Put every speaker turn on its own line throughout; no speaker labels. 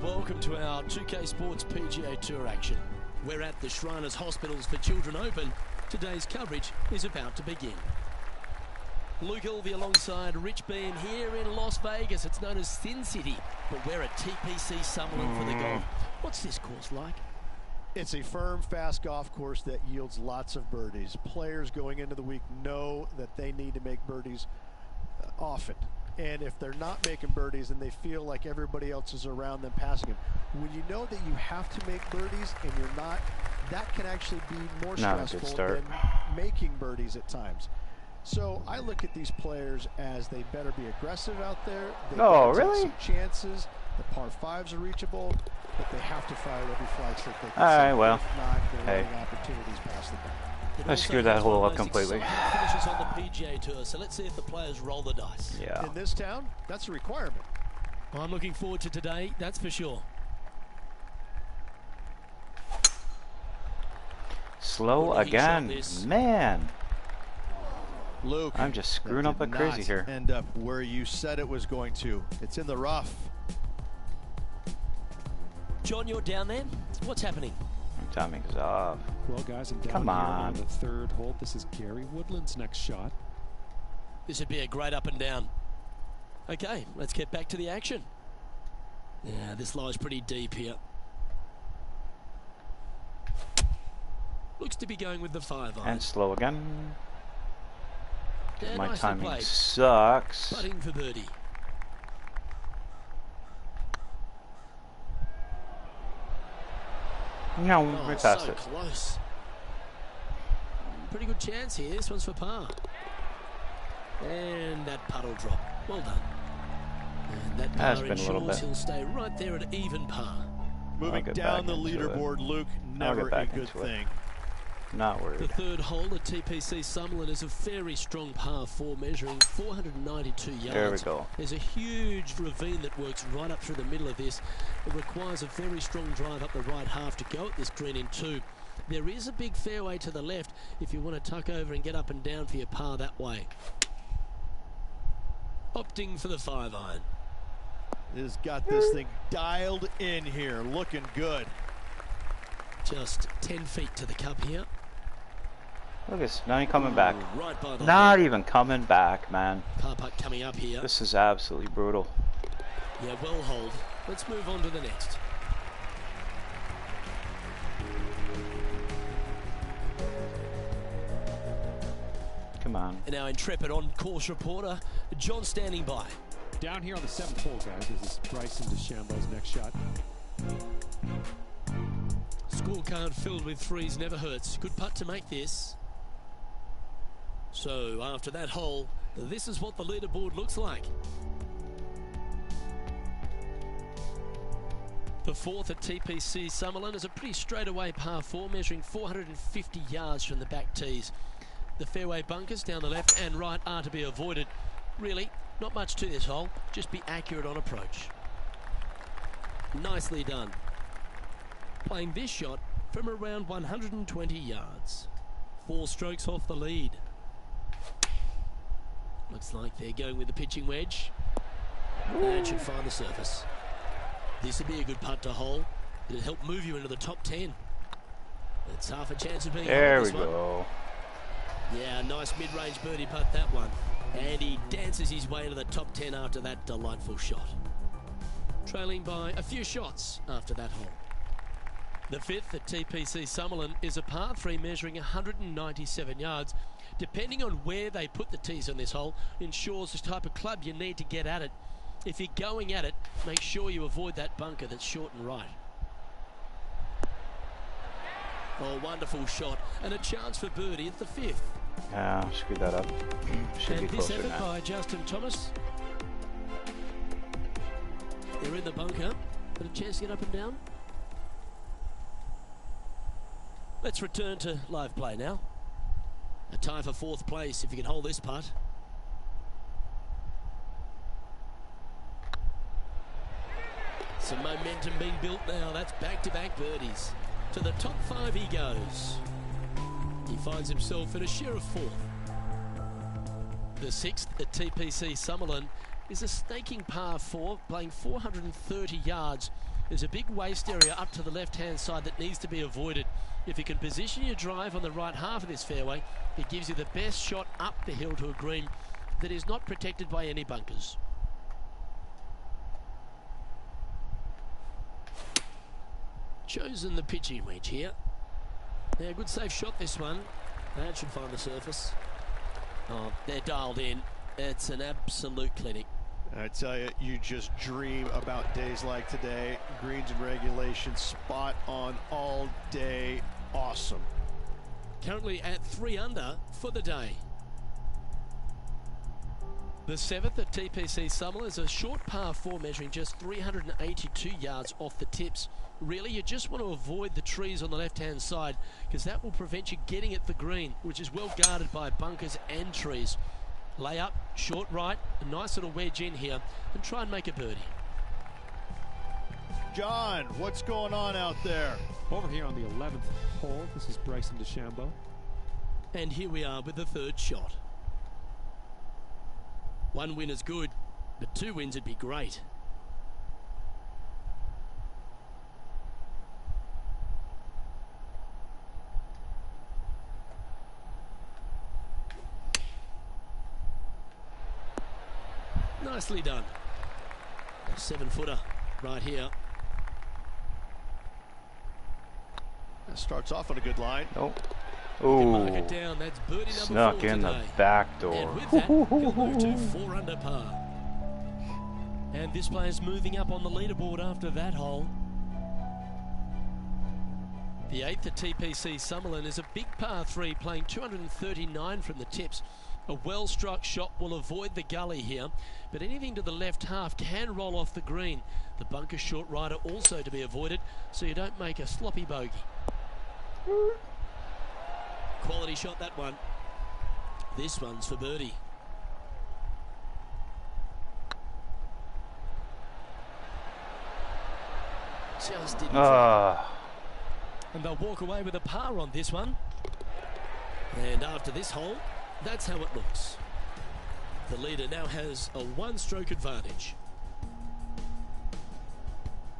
welcome to our 2K Sports PGA Tour action. We're at the Shriners Hospitals for Children Open. Today's coverage is about to begin. Luke Ilvey alongside Rich Bean here in Las Vegas. It's known as Sin City, but we're at TPC Summerlin for the golf. What's this course like?
It's a firm, fast golf course that yields lots of birdies. Players going into the week know that they need to make birdies often. And if they're not making birdies and they feel like everybody else is around them passing them, when you know that you have to make birdies and you're not, that can actually be more stressful than making birdies at times. So I look at these players as they better be aggressive out there. They take some chances. The par fives are reachable, but they have to fire every flag stick they can.
All right, well,
if not, they're running opportunities past the ball.
I screwed that hole up completely.
Finishes on the PGA Tour, so let's see if the players roll the dice.
Yeah.
In this town, that's a requirement.
I'm looking forward to today, that's for sure.
Slow again, man.
Luke,
I'm just screwing up like crazy here.
End up where you said it was going to. It's in the rough.
John, you're down there. What's happening?
Timing is off.
Well, guys, I'm down
Come
here
on.
on the third hole. This is Gary Woodland's next shot.
This would be a great up and down. Okay, let's get back to the action. Yeah, this lies pretty deep here. Looks to be going with the 5-iron.
And slow again.
Yeah,
My
nicely
timing
played.
sucks.
Putting for birdie.
No,
Oh,
we passed
so
it.
close. Pretty good chance here. This one's for par. And that puddle drop. Well done. And that
Has
par
been a little
ensures
bit.
he'll stay right there at even par.
Moving
get
down
back
the
into
leaderboard, Luke,
I'll
never
get
a
back
good
into it.
thing.
Not
The
worried.
third hole at TPC Summerlin is a very strong par 4, measuring 492 yards.
There we go.
There's a huge ravine that works right up through the middle of this. It requires a very strong drive up the right half to go at this green in 2. There is a big fairway to the left if you want to tuck over and get up and down for your par that way. Opting for the 5-iron.
Has got this thing dialed in here, looking good.
Just 10 feet to the cup here.
Look at this. Not even coming back.
Right by the
Not
hole.
even coming back, man.
Par putt coming up here.
This is absolutely brutal.
Yeah, well hold. Let's move on to the next.
Come on.
And our intrepid on-course reporter, John, standing by.
Down here on the 7th hole, guys, this is Bryson DeChambeau's next shot.
Scorecard filled with threes never hurts. Good putt to make this. So after that hole, this is what the leaderboard looks like. The fourth at TPC Summerlin is a pretty straightaway par 4, measuring 450 yards from the back tees. The fairway bunkers down the left and right are to be avoided. Really, not much to this hole, just be accurate on approach. Nicely done. Playing this shot from around 120 yards. 4 strokes off the lead. Looks like they're going with the pitching wedge. And should find the surface. This would be a good putt to hole. It'll help move you into the top 10. It's half a chance of being
There
on
we
this one.
go.
Yeah, nice mid-range birdie putt, that one. And he dances his way to the top 10 after that delightful shot. Trailing by a few shots after that hole. The fifth at TPC Summerlin is a par 3 measuring 197 yards. Depending on where they put the tees on this hole ensures the type of club you need to get at it. If you're going at it, make sure you avoid that bunker that's short and right. Oh, wonderful shot, and a chance for birdie at the 5th.
Yeah, screwed that up. Should be
And this
closer
effort
now.
by Justin Thomas. They're in the bunker, but a chance to get up and down. Let's return to live play now. A tie for 4th place if you can hold this putt. Some momentum being built now. That's back-to-back birdies. To the top 5 he goes. He finds himself in a share of 4th. The 6th at TPC Summerlin is a staking par 4, playing 430 yards. There's a big waste area up to the left-hand side that needs to be avoided. If you can position your drive on the right half of this fairway, it gives you the best shot up the hill to a green that is not protected by any bunkers. Chosen the pitching wedge here. Yeah, good safe shot this one. That should find the surface. Oh, they're dialed in. It's an absolute clinic.
I tell you, you just dream about days like today. Greens and regulation, spot on all day. Awesome.
Currently at 3 under for the day. The 7th at TPC Summerlin is a short par 4 measuring just 382 yards off the tips. Really, you just want to avoid the trees on the left-hand side because that will prevent you getting at the green, which is well guarded by bunkers and trees. Lay up, short right, a nice little wedge in here, and try and make a birdie.
John, what's going on out there?
Over here on the 11th hole, this is Bryson DeChambeau.
And here we are with the 3rd shot. 1 win is good, but 2 wins would be great. Nicely done. A 7-footer right here.
That starts off on a good line.
Nope.
Mark
Ooh.
it down. That's birdie number 4
Snuck in the
today.
back door.
And with that, he'll move to 4 under par. And this player's moving up on the leaderboard after that hole. The 8th at TPC Summerlin is a big par 3 playing 239 from the tips. A well-struck shot will avoid the gully here, but anything to the left half can roll off the green. The bunker short rider also to be avoided, so you don't make a sloppy bogey. Quality shot, that one. This one's for birdie. Just didn't. And they'll walk away with a par on this one. And after this hole, that's how it looks. The leader now has a 1-stroke advantage.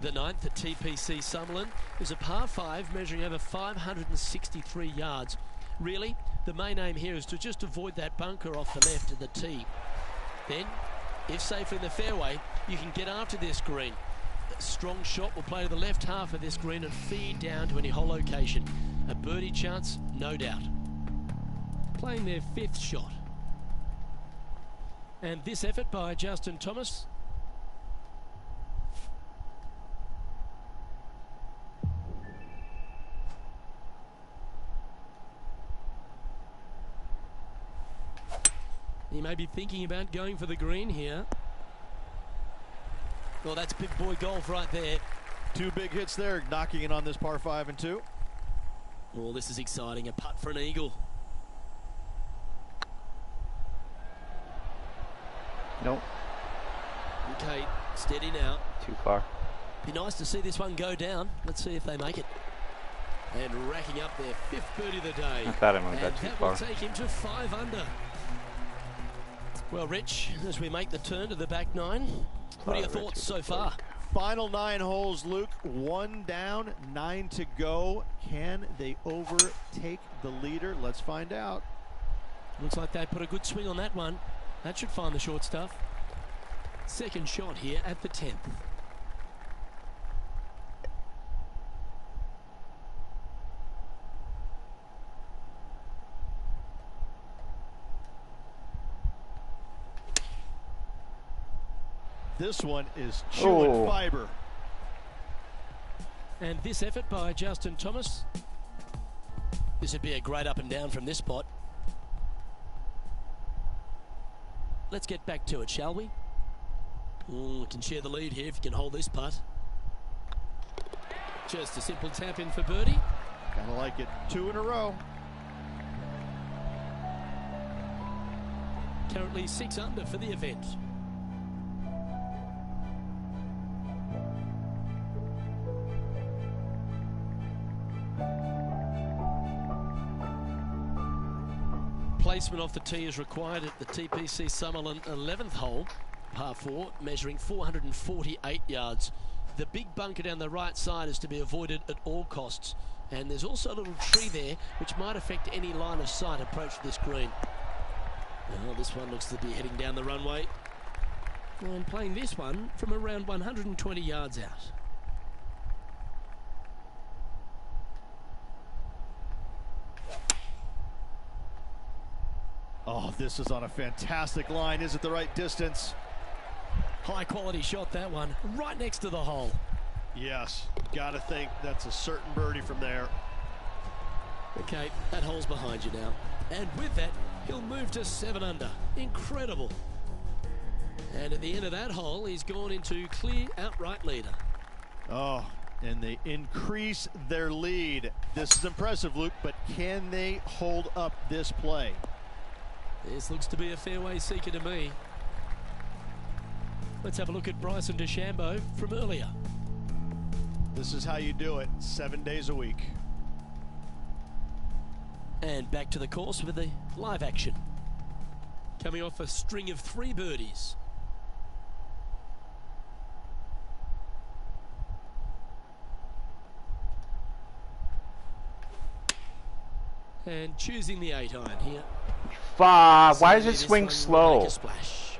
The 9th at TPC Summerlin is a par 5 measuring over 563 yards. Really, the main aim here is to just avoid that bunker off the left of the tee. Then, if safely in the fairway, you can get after this green. A strong shot will play to the left half of this green and feed down to any hole location. A birdie chance, no doubt. Playing their 5th shot. And this effort by Justin Thomas. He may be thinking about going for the green here. Well, that's big boy golf right there.
2 big hits there, knocking it on this par 5 and 2.
Well, this is exciting. A putt for an eagle.
Nope.
Okay, steady now.
Too far.
Be nice to see this one go down. Let's see if they make it. And racking up their 5th birdie of the day.
I thought I moved
and
that too
that
far.
will take him to 5 under. Well, Rich, as we make the turn to the back 9, what are your thoughts so far?
Final 9 holes, Luke. 1 down, 9 to go. Can they overtake the leader? Let's find out.
Looks like they put a good swing on that one. That should find the short stuff. 2nd shot here at the 10th.
This one is chewing fiber.
And this effort by Justin Thomas. This would be a great up and down from this spot. Let's get back to it, shall we? We can share the lead here if you can hold this putt. Just a simple tap in for birdie.
Kind of like it. 2 in a row.
Currently 6 under for the event. Placement off the tee is required at the TPC Summerlin 11th hole, par 4, measuring 448 yards. The big bunker down the right side is to be avoided at all costs. And there's also a little tree there which might affect any line of sight approach to this green. Well, this one looks to be heading down the runway. And playing this one from around 120 yards out.
Oh, this is on a fantastic line. Is it the right distance?
High quality shot, that one, right next to the hole.
Yes, gotta think that's a certain birdie from there.
Okay, that hole's behind you now. And with that, he'll move to 7 under. Incredible. And at the end of that hole, he's gone into clear outright leader.
Oh, and they increase their lead. This is impressive, Luke, but can they hold up this play?
This looks to be a fairway seeker to me. Let's have a look at Bryson DeChambeau from earlier.
This is how you do it, 7 days a week.
And back to the course with the live action. Coming off a string of 3 birdies. And choosing the 8 iron here.
Why does it
This
swing
one will
slow?
make a splash.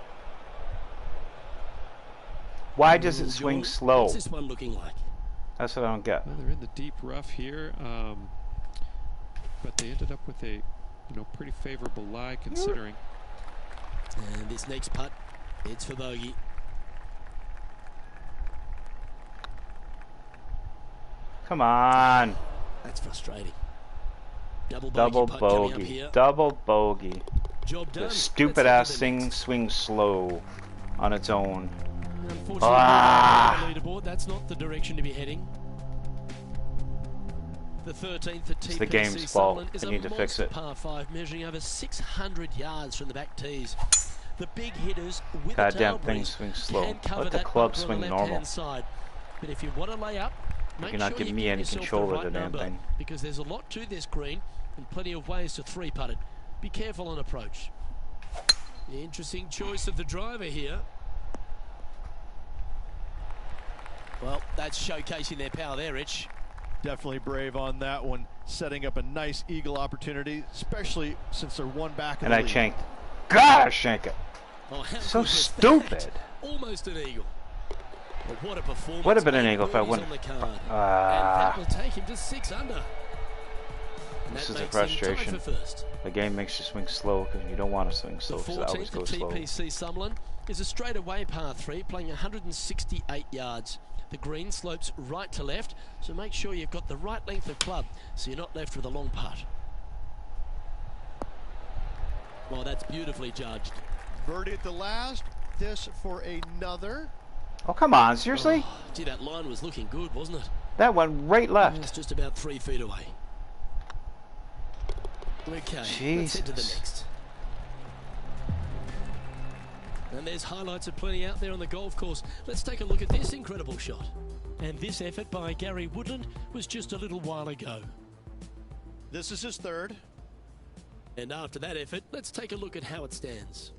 Why does it swing slow?
What's this one looking like?
That's what I don't get.
Well, they're in the deep rough here, but they ended up with a, pretty favorable lie considering.
And this next putt, it's for bogey.
Come on.
That's frustrating. Double
Double
putt coming up
bogey.
here.
Double bogey.
Job done.
The
Let's
stupid
head
ass
to the
thing
next.
swings slow on its own.
Unfortunately,
Ah!
on the leaderboard, that's not the direction to be heading. The 13th at TPC
It's the game's fault.
Sutherland is
They
a
need to fix
monster
it.
par 5, measuring over 600 yards from the back tees. The big hitters with
Goddamn
a tail
thing
breeze
swings slow.
can cover
Let the
that
club
bunker on
swing
the
normal.
left-hand side. But if you want to lay up, make
You're not
sure
giving
you
me
give
any
yourself
control
the
of the
right
damn
number,
thing.
because there's a lot to this green and plenty of ways to 3-putt it. Be careful on approach. The interesting choice of the driver here. Well, that's showcasing their power there, Rich.
Definitely brave on that one, setting up a nice eagle opportunity, especially since they're one back in
And
the
I
lead.
shanked. Gotta shank it.
Oh, how
So
good was
stupid.
that? Almost an eagle. But what a performance.
Would have been an
8
eagle if I
birdies
wouldn't.
on the card. And that will take him to 6 under. And
This
that
is a
makes him tied
frustration.
for first.
The game makes you swing slow because you don't want to swing
The
slow, because it always
14th
goes
at
slow.
TPC Sutherland is a straightaway par 3, playing 168 yards. The green slopes right to left, so make sure you've got the right length of club so you're not left with a long putt. Well, that's beautifully judged.
Birdie at the last. This for another.
Oh, come on. Seriously?
Oh, gee, that line was looking good, wasn't it?
That went right left.
It's just about 3 feet away. Okay, let's head to the
Jesus.
next. And there's highlights aplenty out there on the golf course. Let's take a look at this incredible shot. And this effort by Gary Woodland was just a little while ago.
This is his third.
And after that effort, let's take a look at how it stands.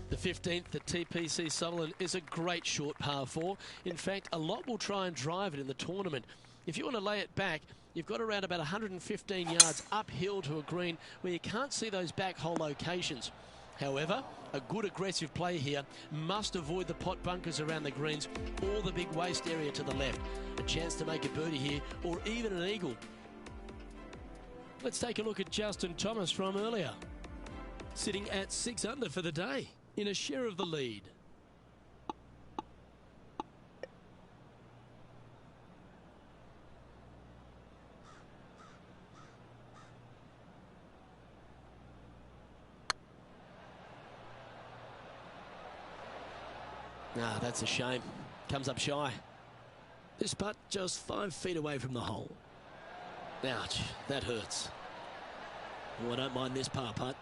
The 15th at TPC Sutherland is a great short par 4. In fact, a lot will try and drive it in the tournament. If you want to lay it back, you've got around about 115 yards uphill to a green where you can't see those back hole locations. However, a good aggressive play here must avoid the pot bunkers around the greens or the big waste area to the left. A chance to make a birdie here or even an eagle. Let's take a look at Justin Thomas from earlier. Sitting at 6 under for the day in a share of the lead. Ah, that's a shame. Comes up shy. This putt just 5 feet away from the hole. Ouch, that hurts. Oh, I don't mind this par putt.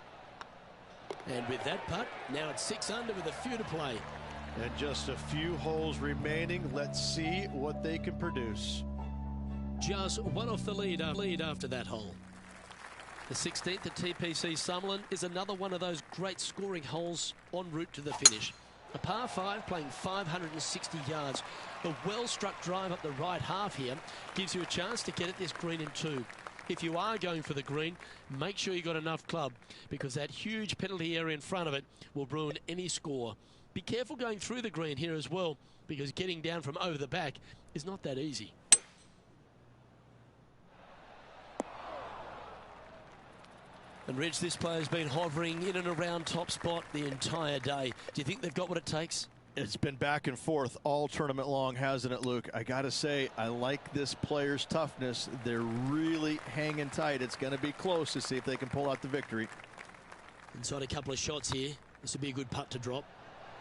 And with that putt, now it's 6 under with a few to play.
And just a few holes remaining. Let's see what they can produce.
Just one off the lead after that hole. The 16th at TPC Summerlin is another one of those great scoring holes en route to the finish. A par 5 playing 560 yards. A well-struck drive up the right half here gives you a chance to get at this green in 2. If you are going for the green, make sure you've got enough club, because that huge penalty area in front of it will ruin any score. Be careful going through the green here as well, because getting down from over the back is not that easy. And Reg, this player's been hovering in and around top spot the entire day. Do you think they've got what it takes?
It's been back and forth all tournament long, hasn't it, Luke? I got to say, I like this player's toughness. They're really hanging tight. It's going to be close to see if they can pull out the victory.
Inside a couple of shots here. This would be a good putt to drop.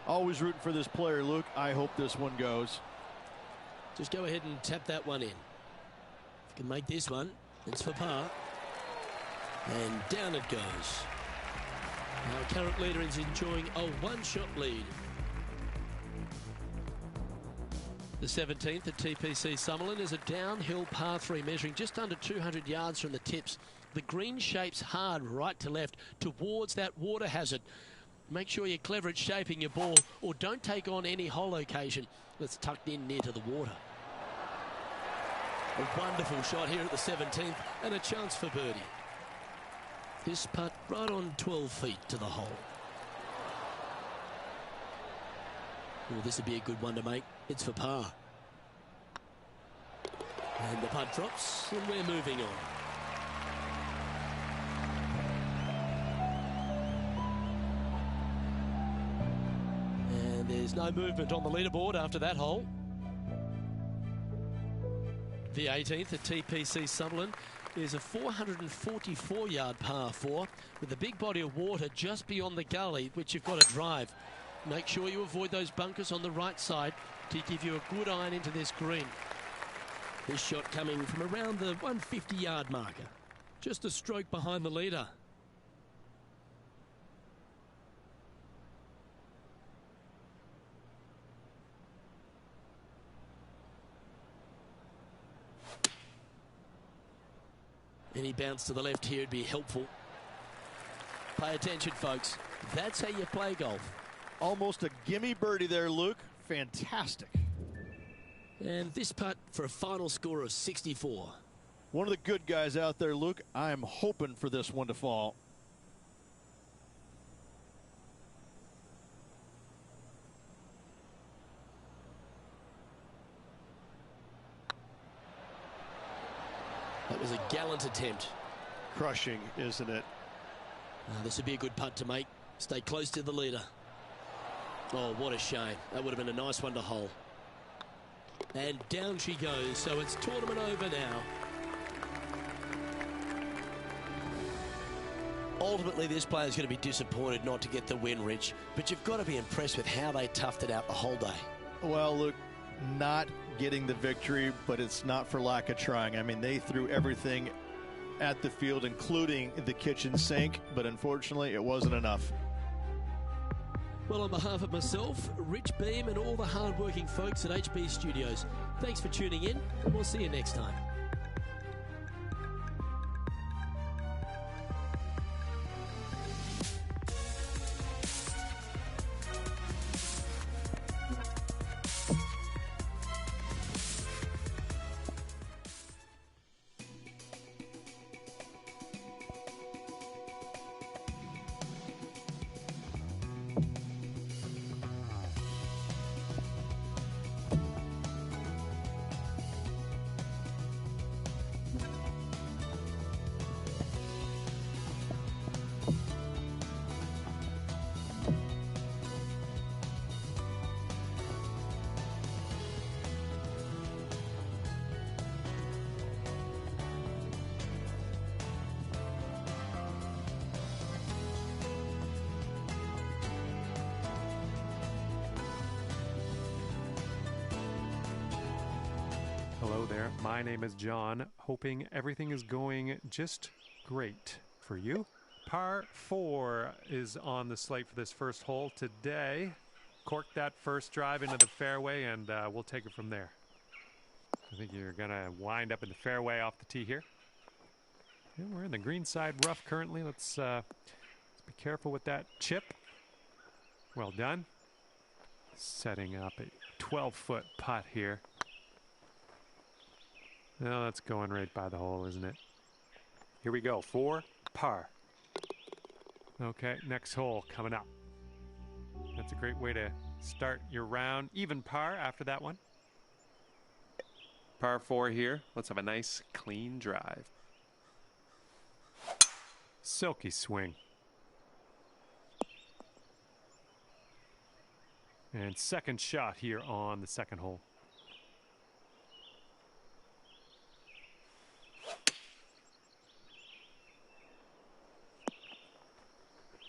Always rooting for this player, Luke. I hope this one goes.
Just go ahead and tap that one in. If you can make this one, it's for par. And down it goes. Our current leader is enjoying a one-shot lead. The 17th at TPC Summerlin is a downhill par 3 measuring just under 200 yards from the tips. The green shapes hard right to left towards that water hazard. Make sure you're clever at shaping your ball, or don't take on any hole location that's tucked in near to the water. A wonderful shot here at the 17th and a chance for birdie. This putt right on 12 feet to the hole. Well, this would be a good one to make. It's for par. And the putt drops, and we're moving on. And there's no movement on the leaderboard after that hole. The 18th at TPC Summerlin is a 444-yard par 4 with a big body of water just beyond the gully, which you've got to drive. Make sure you avoid those bunkers on the right side to give you a good iron into this green. This shot coming from around the 150-yard marker. Just a stroke behind the leader. Any bounce to the left here would be helpful. Pay attention, folks. That's how you play golf.
Almost a gimme birdie there, Luke. Fantastic.
And this putt for a final score of 64.
One of the good guys out there, Luke. I am hoping for this one to fall.
That was a gallant attempt.
Crushing, isn't it?
This would be a good putt to make. Stay close to the leader. Oh, what a shame. That would have been a nice one to hole. And down she goes, so it's tournament over now. Ultimately, this player's going to be disappointed not to get the win, Rich, but you've got to be impressed with how they toughed it out the whole day.
Well, Luke, not getting the victory, but it's not for lack of trying. I mean, they threw everything at the field, including the kitchen sink, but unfortunately, it wasn't enough.
Well, on behalf of myself, Rich Beam, and all the hard-working folks at HB Studios, thanks for tuning in, and we'll see you next time.
Hello there, my name is John, hoping everything is going just great for you. Par 4 is on the slate for this first hole today. Cork that first drive into the fairway and we'll take it from there. I think you're going to wind up in the fairway off the tee here. And we're in the green side rough currently. Let's be careful with that chip. Well done. Setting up a 12-foot putt here. No, that's going right by the hole, isn't it? Here we go, 4 par. Okay, next hole coming up. That's a great way to start your round. Even par after that one.
Par 4 here. Let's have a nice, clean drive.
Silky swing. And second shot here on the second hole.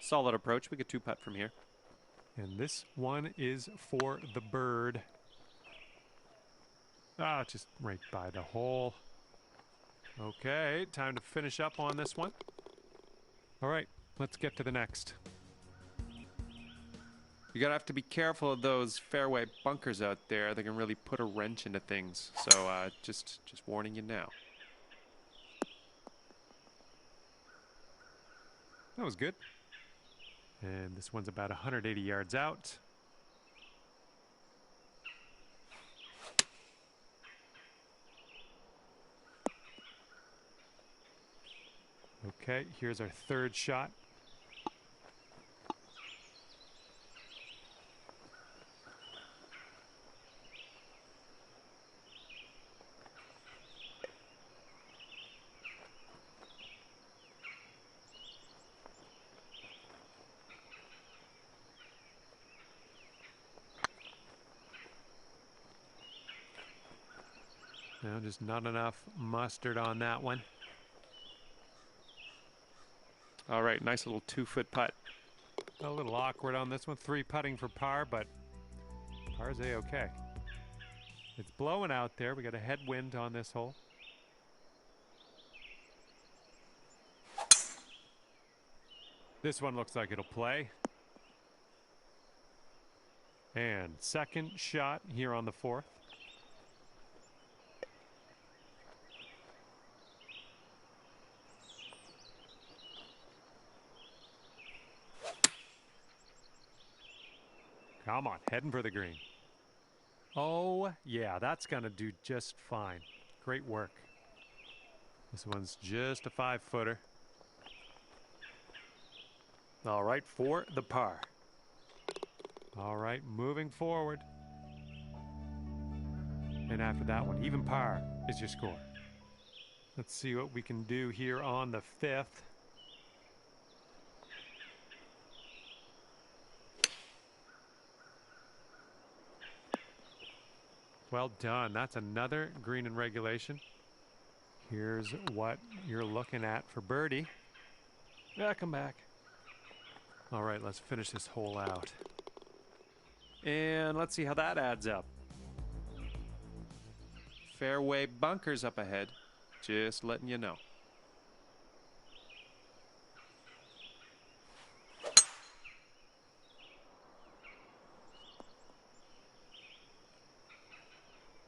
Solid approach. We could 2-putt from here.
And this one is for the bird. Ah, just right by the hole. Okay, time to finish up on this one. All right, let's get to the next.
You're going to have to be careful of those fairway bunkers out there. They can really put a wrench into things. So just warning you now.
That was good. And this one's about 180 yards out. Okay, here's our third shot. No, just not enough mustard on that one.
All right, nice little 2-foot putt.
A little awkward on this one. 3 putting for par, but par's A-okay. It's blowing out there. We got a headwind on this hole. This one looks like it'll play. And second shot here on the 4th. Come on, heading for the green. Oh, yeah, that's going to do just fine. Great work. This one's just a 5-footer. All right, for the par. All right, moving forward. And after that one, even par is your score. Let's see what we can do here on the 5th. Well done. That's another green in regulation. Here's what you're looking at for birdie. Yeah, come back. All right, let's finish this hole out.
And let's see how that adds up. Fairway bunkers up ahead. Just letting you know.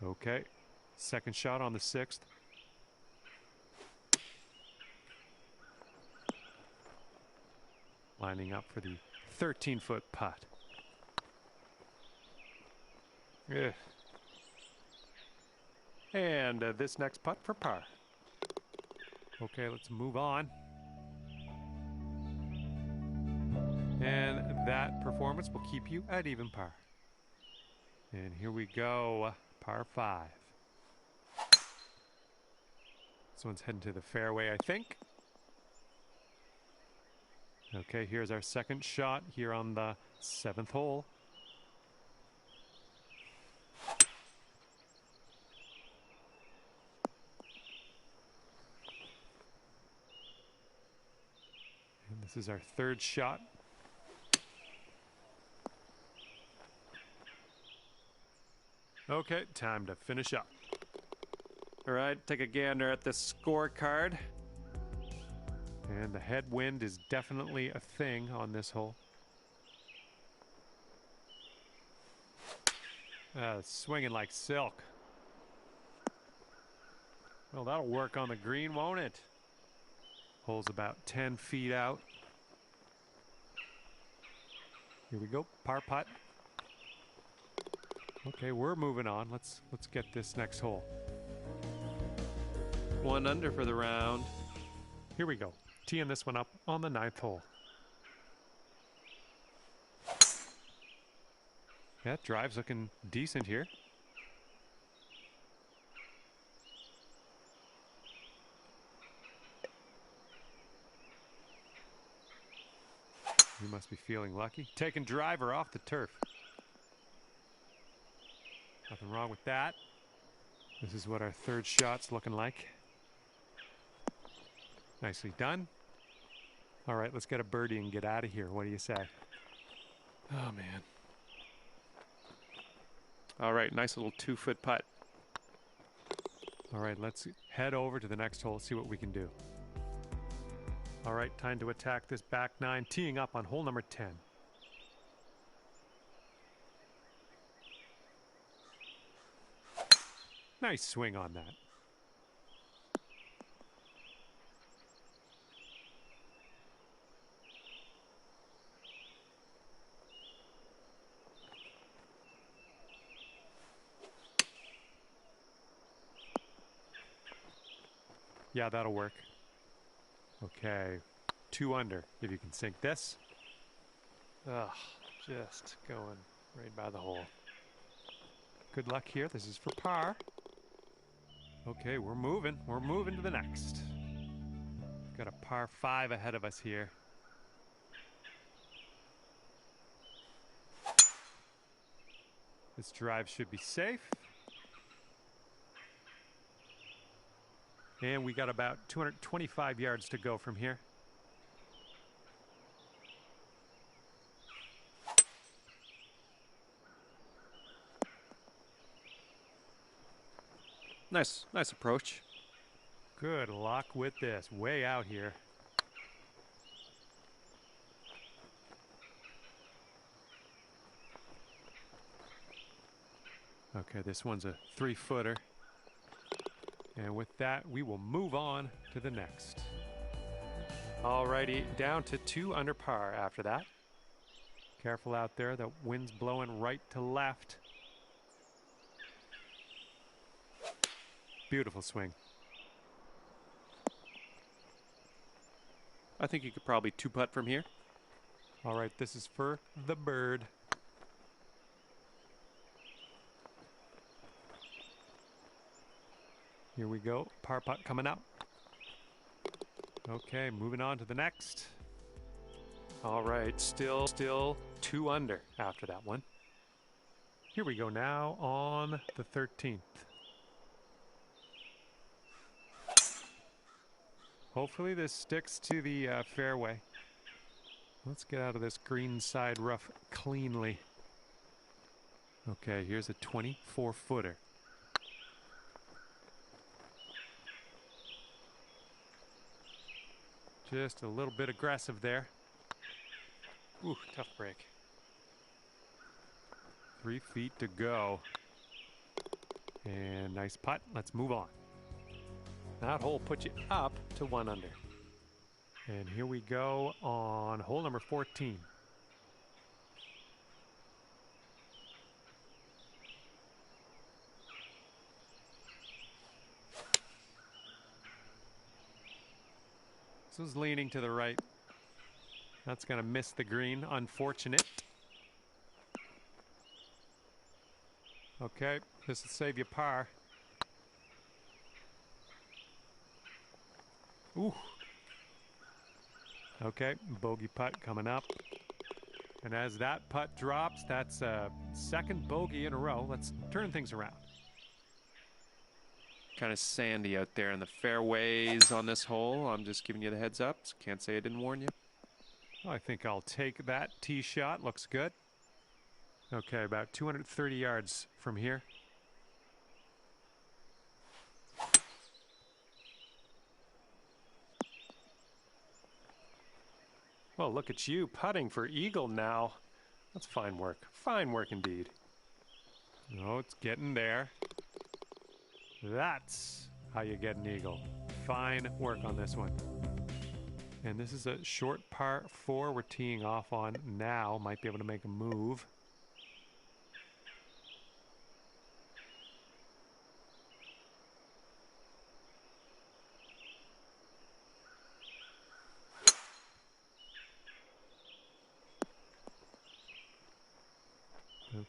Okay, second shot on the 6th. Lining up for the 13-foot putt. Ugh. And this next putt for par. Okay, let's move on. And that performance will keep you at even par. And here we go, par 5. This one's heading to the fairway, I think. Okay, here's our second shot here on the 7th hole. And this is our third shot. Okay, time to finish up.
All right, take a gander at this scorecard.
And the headwind is definitely a thing on this hole. Swinging like silk. Well, that'll work on the green, won't it? Hole's about 10 feet out. Here we go, par putt. Okay, we're moving on. Let's get this next hole.
1 under for the round.
Here we go. Teeing this one up on the 9th hole. That drive's looking decent here. You must be feeling lucky. Taking driver off the turf. Nothing wrong with that. This is what our third shot's looking like. Nicely done. All right, let's get a birdie and get out of here. What do you say?
Oh, man. All right, nice little 2-foot putt.
All right, let's head over to the next hole, see what we can do. All right, time to attack this back 9, teeing up on hole number 10. Nice swing on that. Yeah, that'll work. Okay, 2 under, if you can sink this. Ugh, just going right by the hole. Good luck here, this is for par. Okay, we're moving to the next. Got a par 5 ahead of us here. This drive should be safe. And we got about 225 yards to go from here.
Nice approach.
Good luck with this. Way out here. Okay, this one's a 3-footer. And with that, we will move on to the next. Alrighty, down to 2 under par after that. Careful out there, the wind's blowing right to left. Beautiful swing.
I think you could probably 2-putt from here.
All right, this is for the bird. Here we go, par putt coming up. Okay, moving on to the next. All right, still 2 under after that one. Here we go now on the 13th. Hopefully this sticks to the fairway. Let's get out of this green side rough cleanly. Okay, here's a 24-footer. Just a little bit aggressive there. Ooh, tough break. 3 feet to go. And nice putt. Let's move on. That hole puts you up to 1 under. And here we go on hole number 14. This is leaning to the right. That's going to miss the green. Unfortunate. Okay, this will save you par. Ooh. Okay, bogey putt coming up. And as that putt drops, that's a 2nd bogey in a row. Let's turn things around.
Kind of sandy out there in the fairways on this hole. I'm just giving you the heads up. Can't say I didn't warn you.
I think I'll take that tee shot. Looks good. Okay, about 230 yards from here. Well, look at you putting for eagle now. That's fine work. Fine work indeed. Oh, it's getting there. That's how you get an eagle. Fine work on this one. And this is a short par 4 we're teeing off on now. Might be able to make a move.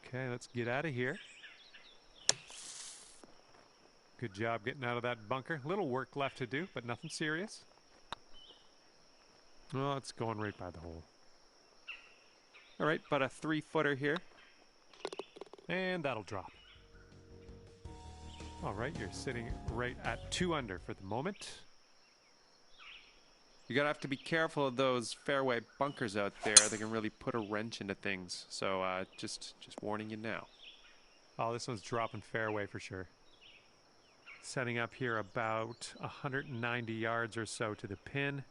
Okay, let's get out of here. Good job getting out of that bunker. Little work left to do, but nothing serious. Well, it's going right by the hole.
All right, about a 3-footer here.
And that'll drop. All right, you're sitting right at 2 under for the moment.
You're going to have to be careful of those fairway bunkers out there. They can really put a wrench into things. So just warning you now.
Oh, this one's dropping fairway for sure. Setting up here about 190 yards or so to the pin.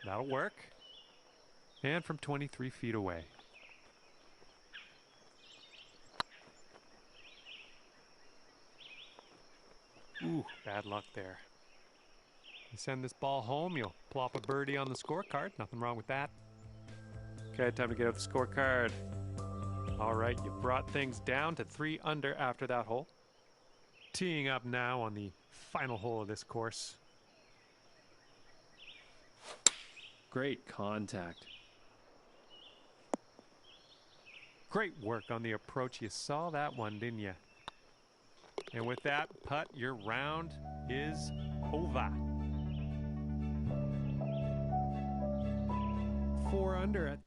That'll work. And from 23 feet away. Ooh, bad luck there. You send this ball home, you'll plop a birdie on the scorecard. Nothing wrong with that. Okay, time to get out the scorecard. All right, you brought things down to 3 under after that hole. Teeing up now on the final hole of this course.
Great contact.
Great work on the approach. You saw that one, didn't you? And with that putt, your round is over. 4 under at